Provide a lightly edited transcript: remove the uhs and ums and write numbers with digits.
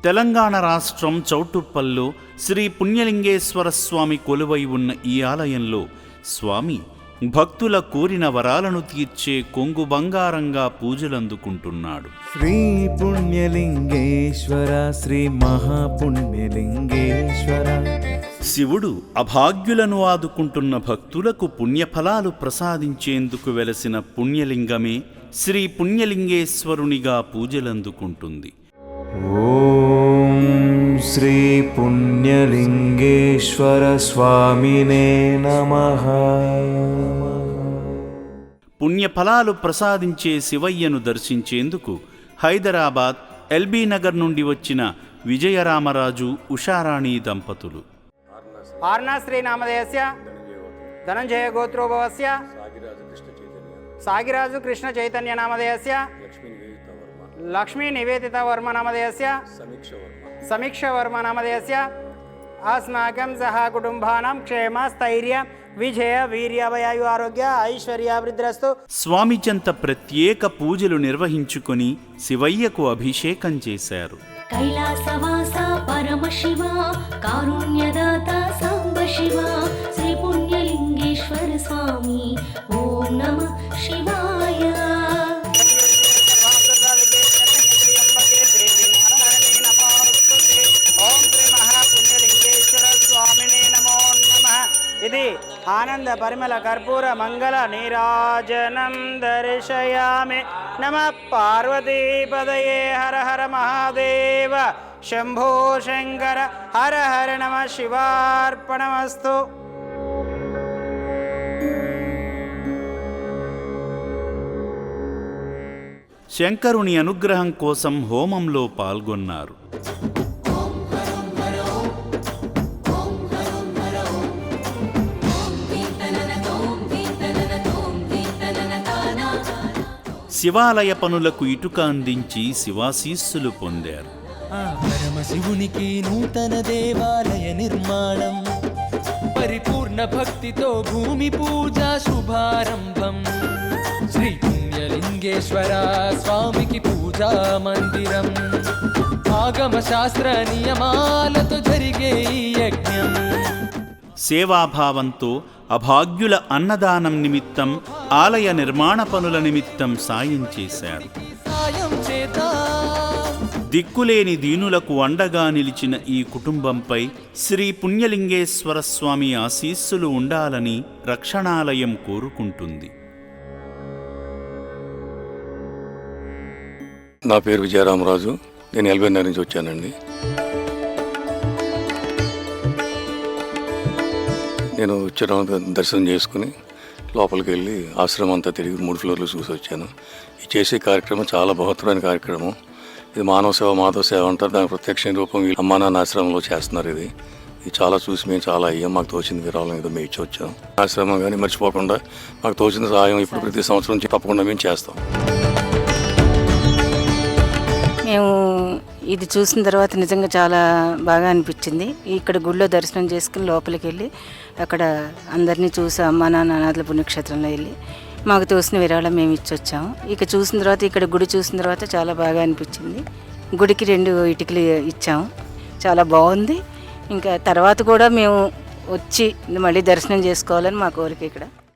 తెలంగాణ రాష్ట్రం చౌటుప్పల్లో శ్రీ పుణ్యలింగేశ్వర స్వామి కొలువై ఉన్న ఈ ఆలయంలో స్వామి భక్తుల కోరిన వరాలను తీర్చే కొంగు బంగారంగా పూజలందుకుంటున్నాడు. శ్రీ పుణ్యలింగేశ్వర, శ్రీ మహాపుణ్యలింగేశ్వర. శివుడు అభాగ్యులను ఆదుకుంటున్న భక్తులకు పుణ్యఫలాలు ప్రసాదించేందుకు వెలసిన పుణ్యలింగమే శ్రీ పుణ్యలింగేశ్వరునిగా పూజలందుకుంటుంది. ఓం శ్రీ పుణ్యలింగేశ్వర స్వామినే నమః. పుణ్యఫలాలు ప్రసాదించే శివయ్యను దర్శించేందుకు హైదరాబాద్ ఎల్బీ నగర్ నుండి వచ్చిన విజయరామరాజు, ఉషారాణి దంపతులు. ఆర్ణశ్రీ నామధేయస్య ధనంజయ గోత్రోభవస్య సాగిరాజు కృష్ణ చైతన్య నామధేయస్య లక్ష్మీ నివేదిత వర్మ నామధేయస్య సమీక్ష వర్మ నామధేయస్య అస్మాకం సహ కుటుంబానాం క్షేమ స్థైర్య విజయ వీర్యాభయాయు ఆరోగ్య ఐశ్వర్యాభివృద్ధిరస్తు. స్వామి చెంత ప్రత్యేక పూజలు నిర్వహించుకొని శివయ్యకు అభిషేకం చేశారు. కైలాసవాస పరమశివ కారుణ్యదాత సాంబ శివ శ్రీ పుణ్యలింగేశ్వర స్వామి ఓం నమః శివాయ. ఇది ఆనంద పరిమళ కర్పూర మంగళ నీరాజనం దర్శయామి. నమః పార్వతీపదయే హర హర మహాదేవ శంభో శంకర హర హర నమః శివార్పణమస్తు. శంకరుని అనుగ్రహం కోసం హోమంలో పాల్గొన్నారు. శివాలయ పనులకు ఇటుక అందించి శివాశీస్సులు పొందారు. పరమశివునికి నూతన దేవాలయ నిర్మాణం, పరిపూర్ణ భక్తితో భూమి పూజ శుభారంభం. శ్రీ పుణ్యలింగేశ్వర స్వామికి పూజా మందిరం, ఆగమ శాస్త్ర నియమాలతో జరిగే ఈ యజ్ఞం. సేవాభావంతో అభాగ్యుల అన్నదానం నిమిత్తం, ఆలయ నిర్మాణ పనుల నిమిత్తం సాయం చేశారు. దిక్కులేని దీనులకు అండగా నిలిచిన ఈ కుటుంబంపై శ్రీ పుణ్యలింగేశ్వర స్వామి ఆశీస్సులు ఉండాలని రక్షణాలయం కోరుకుంటుంది. నా పేరు విజయరామరాజు, నేను ఎల్బీ నగర్ నుంచి వచ్చానండి. నేను వచ్చిన దర్శనం చేసుకుని లోపలికి వెళ్ళి ఆశ్రమం అంతా తిరిగి 3 ఫ్లోర్లు చూసి వచ్చాను. ఈ చేసే కార్యక్రమం చాలా బృహత్తరమైన కార్యక్రమం. ఇది మానవ సేవ, మాధవ సేవ అంటారు. దాని ప్రత్యక్ష రూపం అమ్మా నాన్న ఆశ్రమంలో చేస్తున్నారు. ఇది చాలా చూసి మేము చాలా అయ్యాం. మాకు తోచింది విరాళం ఏదో మేము ఇచ్చి వచ్చాం. ఆశ్రమం కానీ మర్చిపోకుండా మాకు తోచిన సహాయం ఇప్పుడు ప్రతి సంవత్సరం తప్పకుండా మేము చేస్తాం. మేము ఇది చూసిన తర్వాత నిజంగా చాలా బాగా అనిపించింది. ఇక్కడ గుడిలో దర్శనం చేసుకుని లోపలికి వెళ్ళి అక్కడ అందరినీ చూసి అమ్మా నాన్న అనాథల పుణ్యక్షేత్రంలో వెళ్ళి మాకు తోసిన విరాళం మేము ఇచ్చొచ్చాము. ఇక చూసిన తర్వాత ఇక్కడ గుడి చూసిన తర్వాత చాలా బాగా అనిపించింది. గుడికి 2 ఇటుకలు ఇచ్చాము, చాలా బాగుంది. ఇంకా తర్వాత కూడా మేము వచ్చి మళ్ళీ దర్శనం చేసుకోవాలని మా కోరిక ఇక్కడ.